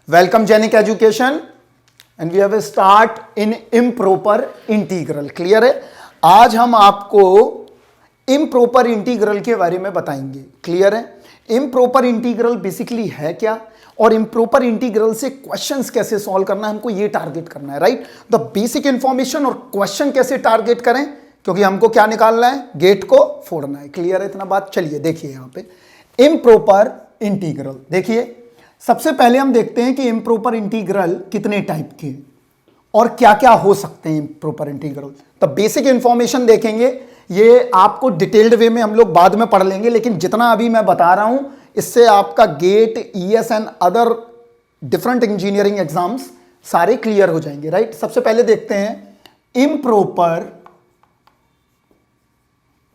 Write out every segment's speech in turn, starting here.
Welcome Genic Education and we have a start in improper integral. Clear है? आज हम आपको improper integral के बारे में बताएंगे. क्लियर है? improper integral बेसिकली है क्या और improper integral से क्वेश्चंस कैसे सॉल्व करना है, हमको ये टारगेट करना है. राइट? द बेसिक इंफॉर्मेशन और क्वेश्चन कैसे टारगेट करें, क्योंकि हमको क्या निकालना है, गेट को फोड़ना है. क्लियर है इतना बात? चलिए देखिए यहां पे improper integral. देखिए सबसे पहले हम देखते हैं कि इम्प्रॉपर इंटीग्रल कितने टाइप के हैं और क्या क्या हो सकते हैं इम्प्रॉपर इंटीग्रल. तो बेसिक इंफॉर्मेशन देखेंगे, ये आपको डिटेल्ड वे में हम लोग बाद में पढ़ लेंगे, लेकिन जितना अभी मैं बता रहा हूं इससे आपका GATE, ES and other different engineering exams सारे क्लियर हो जाएंगे. राइट? सबसे पहले देखते हैं improper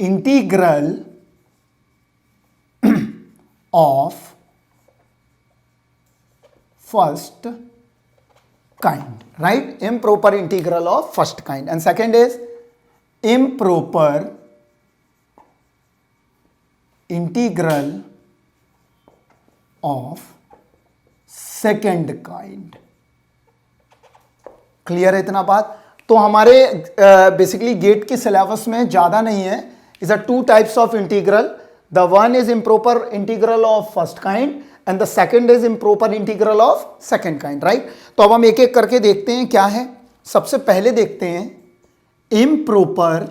integral of first kind. Right? Improper integral of first kind. And second is improper integral of second kind. Clear है इतना बात? तो हमारे बेसिकली गेट के सिलेबस में ज्यादा नहीं है. Is a two types of integral. The one is improper integral of first kind and the second is improper integral of second kind. right? तो अब हम एक एक करके देखते हैं क्या है. सबसे पहले देखते हैं improper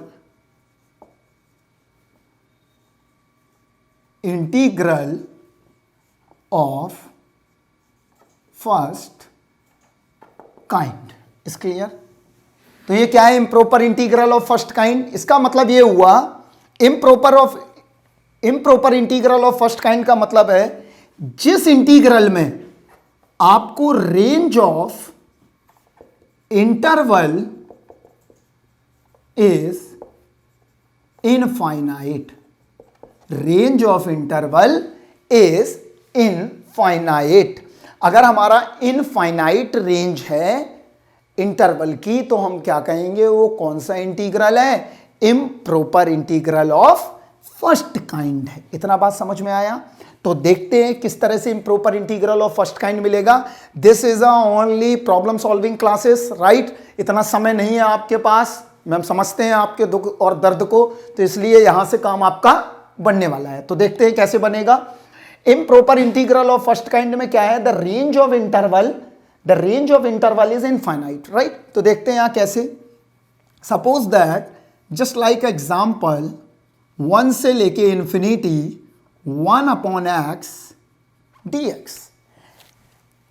integral of first kind. इस क्लियर? तो ये क्या है improper integral of first kind? इसका मतलब ये हुआ improper integral of first kind का मतलब है जिस इंटीग्रल में आपको range of interval is infinite. Range of interval is infinite. अगर हमारा इनफाइनाइट रेंज है इंटरवल की तो हम क्या कहेंगे, वो कौन सा इंटीग्रल है? Improper integral of first kind है. इतना बात समझ में आया? तो देखते हैं किस तरह से improper integral of first kind मिलेगा. This is a only problem solving classes. Right? इतना समय नहीं है आपके पास, हम समझते हैं आपके दुख और दर्द को, तो इसलिए यहां से काम आपका बनने वाला है. तो देखते हैं कैसे बनेगा. Improper integral of first kind में क्या है? The range of interval is infinite. Right? तो देखते हैं यहां कैसे. Suppose that just like example 1 से लेके इंफिनिटी 1 अपॉन एक्स dx.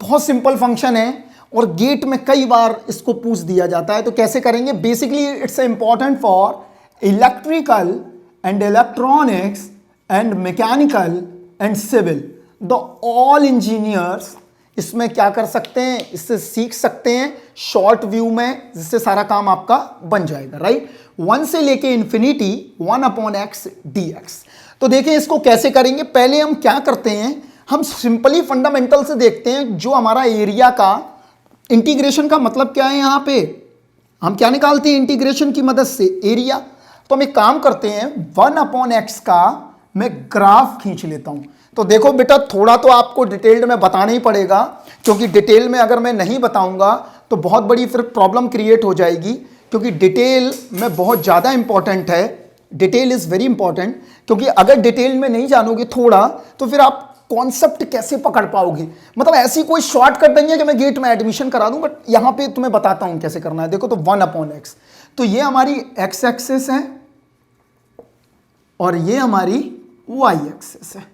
बहुत सिंपल फंक्शन है और गेट में कई बार इसको पूछ दिया जाता है. तो कैसे करेंगे? Basically it's important for electrical and electronics and mechanical and civil. The all engineers इसमें क्या कर सकते हैं, इससे सीख सकते हैं शॉर्ट व्यू में, जिससे सारा काम आपका बन जाएगा. राइट? 1 से लेके इंफिनिटी 1 अपॉन एक्स dx. तो देखिए इसको कैसे करेंगे. पहले हम क्या करते हैं, हम सिंपली फंडामेंटल से देखते हैं. जो हमारा एरिया का इंटीग्रेशन का मतलब क्या है, यहां पे हम क्या निकालते हैं इंटीग्रेशन की मदद से? एरिया. तो हम एक काम करते हैं, 1 अपॉन एक्स का मैं ग्राफ खींच लेता हूं. तो देखो बेटा, थोड़ा तो आपको डिटेल्ड में बताना ही पड़ेगा, क्योंकि डिटेल में अगर मैं नहीं बताऊंगा तो बहुत बड़ी फिर प्रॉब्लम क्रिएट हो जाएगी, क्योंकि डिटेल में बहुत ज़्यादा इंपॉर्टेंट है. डिटेल इज़ वेरी इंपॉर्टेंट, क्योंकि अगर डिटेल में नहीं जानोगे थोड़ा तो फिर आप कॉन्सेप्ट कैसे पकड़ पाओगे. मतलब ऐसी कोई शॉर्टकट नहीं है कि मैं गेट में एडमिशन करा दूं, बट यहां पे तुम्हें बताता हूं कैसे करना है. देखो, तो 1 अपॉन एक्स, तो ये हमारी एक्स एक्सिस है और ये हमारी वाई एक्सिस है.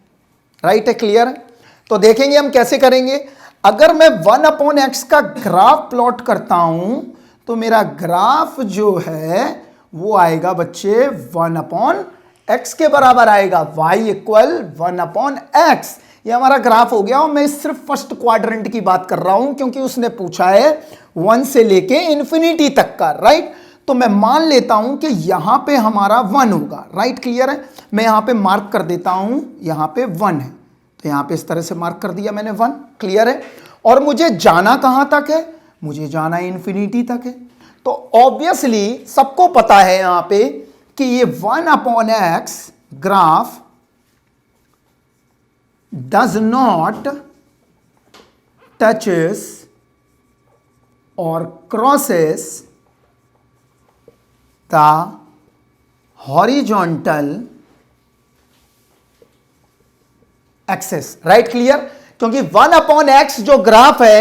राइट है? क्लियर है? तो देखेंगे हम कैसे करेंगे. अगर मैं 1 अपॉन एक्स का ग्राफ प्लॉट करता हूं तो मेरा ग्राफ जो है वो आएगा बच्चे 1 अपॉन एक्स के बराबर आएगा. y equal 1 upon x. ये हमारा ग्राफ हो गया. और मैं सिर्फ फर्स्ट क्वाड्रेंट की बात कर रहा हूं, क्योंकि उसने पूछा है 1 से लेके इंफिनिटी तक का. राइट? तो मैं मान लेता हूं कि यहां पे हमारा 1 होगा. राइट? क्लियर है? मैं यहां पे मार्क कर देता हूं, यहां पे 1 है, तो यहां पे इस तरह से मार्क कर दिया मैंने 1. क्लियर है? और मुझे जाना कहां तक है? मुझे जाना इंफिनिटी तक है. तो ऑब्वियसली सबको पता है यहां पे कि ये 1 upon x graph does not touches or crosses the horizontal axis, right clear? क्योंकि 1/x जो ग्राफ है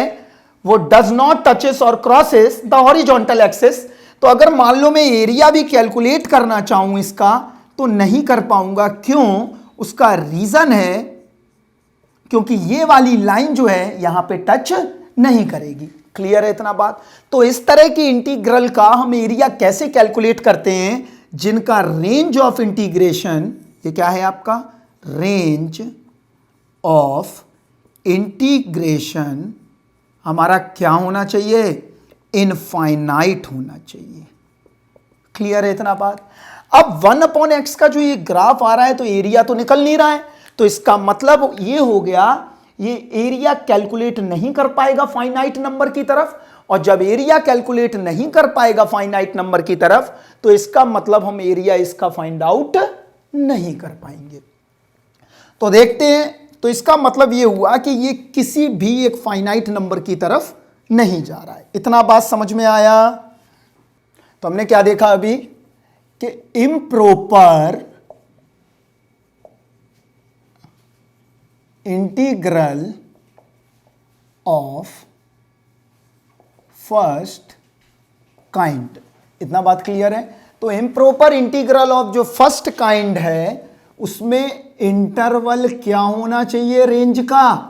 वो डज नॉट टचेस और क्रॉसेस द हॉरिजॉन्टल एक्सिस। तो अगर मान लो मैं एरिया भी कैलकुलेट करना चाहूं इसका तो नहीं कर पाऊंगा। क्यों? उसका रीजन है क्योंकि ये वाली लाइन जो है यहां पे टच नहीं करेगी। क्लियर है इतना बात? तो इस तरह की इंटीग्रल का हम एरिया कैसे कैलकुलेट करते हैं, जिनका रेंज ऑफ इंटीग्रेशन, ये क्या है आपका, रेंज ऑफ इंटीग्रेशन हमारा क्या होना चाहिए, इनफाइनाइट होना चाहिए। क्लियर है इतना बात? अब 1/x का जो ये ग्राफ आ रहा है तो एरिया तो निकल नहीं रहा है, तो इसका मतलब ये हो गया ये एरिया कैलकुलेट नहीं कर पाएगा फाइनाइट नंबर की तरफ। और जब एरिया कैलकुलेट नहीं कर पाएगा फाइनाइट नंबर की तरफ तो इसका मतलब हम एरिया इसका फाइंड आउट नहीं कर पाएंगे। तो देखते हैं, तो इसका मतलब ये हुआ कि ये किसी भी एक फाइनाइट नंबर की तरफ नहीं जा रहा है। इतना बात समझ में आया? तो हमने क्या देखा अभी कि improper integral of first kind, इतना बात क्लियर है? तो इम्प्रॉपर इंटीग्रल ऑफ जो फर्स्ट काइंड है उसमें इंटरवल क्या होना चाहिए, रेंज का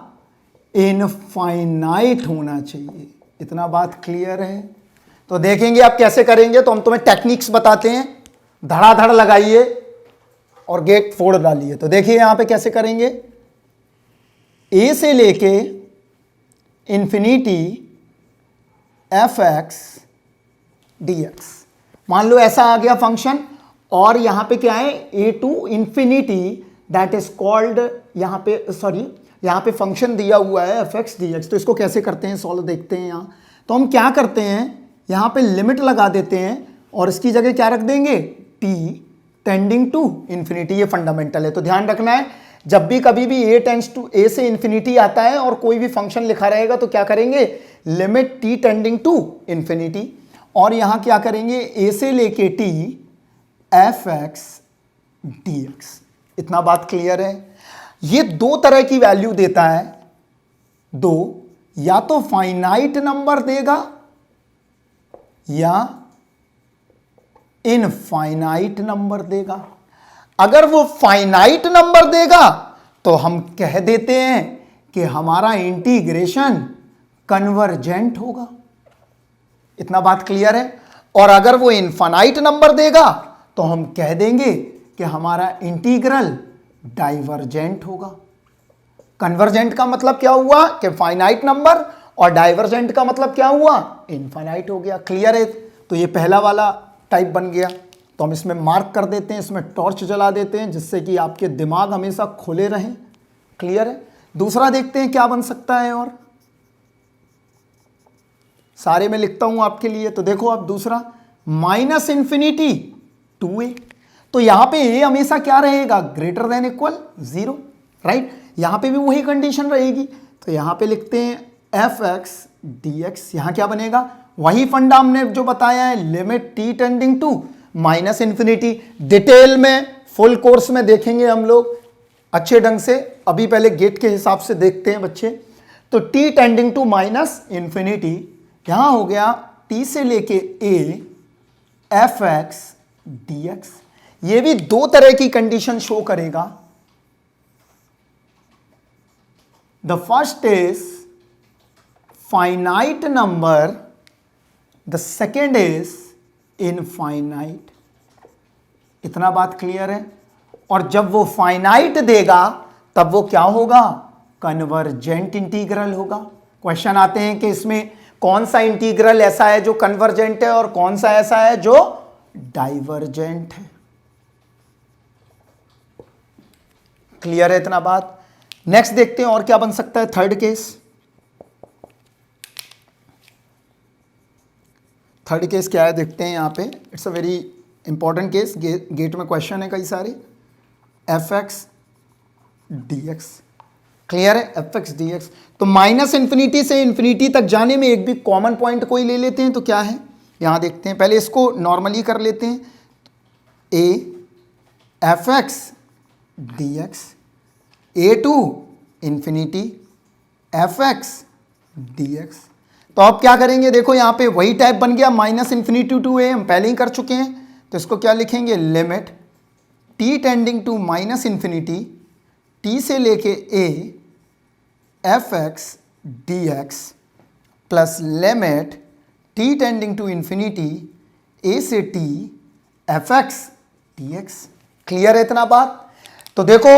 इनफाइनाइट होना चाहिए। इतना बात क्लियर है? तो देखेंगे आप कैसे करेंगे। तो हम तुम्हें टेक्निक्स बताते हैं, धड़ाधड़ लगाइए और गेट फोड़ डालिए। तो देखिए यहां पे कैसे करेंगे, ए से लेके इंफिनिटी fx dx, मान लो ऐसा आ गया फंक्शन, और यहां पे क्या है, a to infinity, that is called, यहां पे सॉरी यहां पे फंक्शन दिया हुआ है fx dx। तो इसको कैसे करते हैं सॉल्व, देखते हैं यहां। तो हम क्या करते हैं, यहां पे लिमिट लगा देते हैं और इसकी जगह क्या रख देंगे, t टेंडिंग टू इंफिनिटी। ये फंडामेंटल है, तो ध्यान रखना है जब भी कभी भी a टेंड्स टू a से इंफिनिटी आता है और कोई भी फंक्शन लिखा रहेगा तो क्या करेंगे, limit t tending to infinity, और यहां क्या करेंगे, a से लेके t fx dx। इतना बात क्लियर है? ये दो तरह की वैल्यू देता है, दो, या तो फाइनाइट नंबर देगा या इनफाइनाइट नंबर देगा। अगर वो फाइनाइट नंबर देगा तो हम कह देते हैं कि हमारा इंटीग्रेशन कन्वर्जेंट होगा। इतना बात क्लियर है? और अगर वो इनफाइनाइट नंबर देगा तो हम कह देंगे कि हमारा इंटीग्रल डाइवर्जेंट होगा। कन्वर्जेंट का मतलब क्या हुआ कि फाइनाइट नंबर, और डाइवर्जेंट का मतलब क्या हुआ, इनफाइनाइट हो गया। क्लियर है? तो ये पहला वाला टाइप बन गया। तो हम इसमें मार्क कर देते हैं, इसमें टॉर्च जला देते हैं जिससे कि आपके दिमाग हमेशा खुले रहें। क्लियर है? दूसरा देखते हैं क्या बन सकता है, और सारे में लिखता हूं आपके लिए। तो देखो आप दूसरा, माइनस इंफिनिटी टू ए। तो यहां पे ए हमेशा क्या रहेगा, ग्रेटर देन इक्वल 0, राइट? यहां पे भी वही कंडीशन रहेगी। तो यहां पे लिखते हैं fx dx, यहां क्या बनेगा, वही फंडा हमने जो बताया है, limit t tending to minus infinity. Detail में फुल कोर्स में देखेंगे हम लोग अच्छे ढंग से, अभी पहले गेट के हिसाब से देखते हैं बच्चे। तो t tending to minus infinity, यहां हो गया t से लेके a fx dx। ये भी दो तरह की कंडीशन शो करेगा। The first is finite number, the second is infinite. इतना बात क्लियर है? और जब वो फाइनाइट देगा तब वो क्या होगा, कन्वर्जेंट इंटीग्रल होगा। क्वेश्चन आते हैं कि इसमें कौन सा इंटीग्रल ऐसा है जो कन्वर्जेंट है और कौन सा ऐसा है जो डाइवर्जेंट है। क्लियर है इतना बात? नेक्स्ट देखते हैं और क्या बन सकता है, थर्ड केस। थर्ड केस क्या है देखते हैं यहां पे। It's a very important case, GATE में क्वेश्चन है कई सारे। fx dx, क्लियर है, एफ एक्स डी एक्स। तो माइनस इन्फिनिटी से इन्फिनिटी तक जाने में एक भी कॉमन पॉइंट कोई ले लेते हैं, तो क्या है यहां देखते हैं, पहले इसको नॉर्मली कर लेते हैं। A F x D X, A to infinity F x D X. तो अब क्या करेंगे, देखो यहां पे वही टाइप बन गया, माइनस इन्फिनिटी टू ए हम पहले ही कर चुके हैं, तो इसको क्या लिखेंगे, limit t tending to minus infinity, T से लेके A F x D x plus limit t tending to infinity a से t f x D x. Clear है इतना बात। तो देखो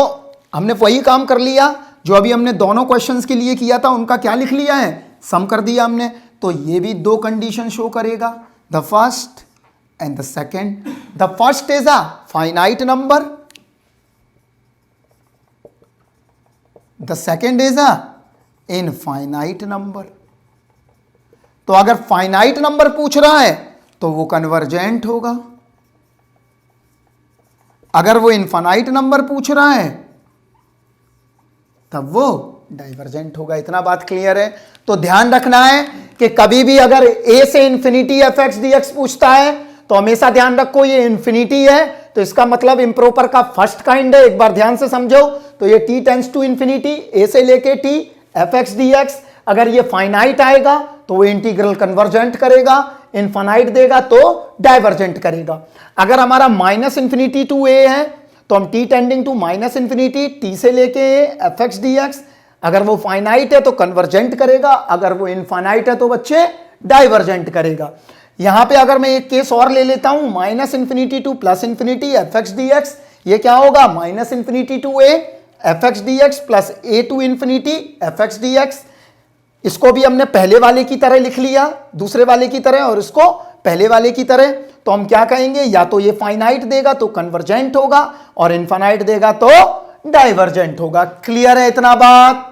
हमने वही काम कर लिया जो अभी हमने दोनों क्वेश्चंस के लिए किया था, उनका क्या लिख लिया है, सम कर दिया हमने। तो ये भी दो कंडीशन शो करेगा, the first and the second. The first is a finite number, the second is a infinite number. तो अगर फाइनाइट नंबर पूछ रहा है तो वो कन्वर्जेंट होगा, अगर वो इनफाइनाइट नंबर पूछ रहा है तब वो डाइवर्जेंट होगा। इतना बात क्लियर है। तो ध्यान रखना है कि कभी भी अगर ए से infinity F x D x पूछता है तो हमेशा ध्यान रखो ये इन्फिनिटी है, तो इसका मतलब इम्प्रोपर का फर्स्ट काइंड है। एक बार ध्यान से समझो, तो ये T tends to infinity, a से लेके T f x D X. अगर ये फाइनाइट आएगा तो वो इंटीग्रल कन्वर्जेंट करेगा, इनफाइनाइट देगा तो डाइवर्जेंट करेगा। अगर हमारा माइनस इन्फिनिटी टू ए है तो हम T tending to minus infinity, T से लेके A F x D X. अगर वो फाइनाइट है तो कन्वर्जेंट करेगा, अगर वो इनफाइनाइट है तो बच्चे डाइवर्जेंट करेगा। यहां पे अगर मैं एक केस और ले लेता हूं, minus infinity to plus infinity F x D X, ये क्या होगा, minus infinity to A F x D x plus A to infinity F x D X. इसको भी हमने पहले वाले की तरह लिख लिया, दूसरे वाले की तरह, और इसको पहले वाले की तरह। तो हम क्या कहेंगे, या तो ये फाइनाइट देगा तो कन्वर्जेंट होगा, और इनफाइनाइट देगा तो डाइवर्जेंट होगा। क्लियर है इतना बात।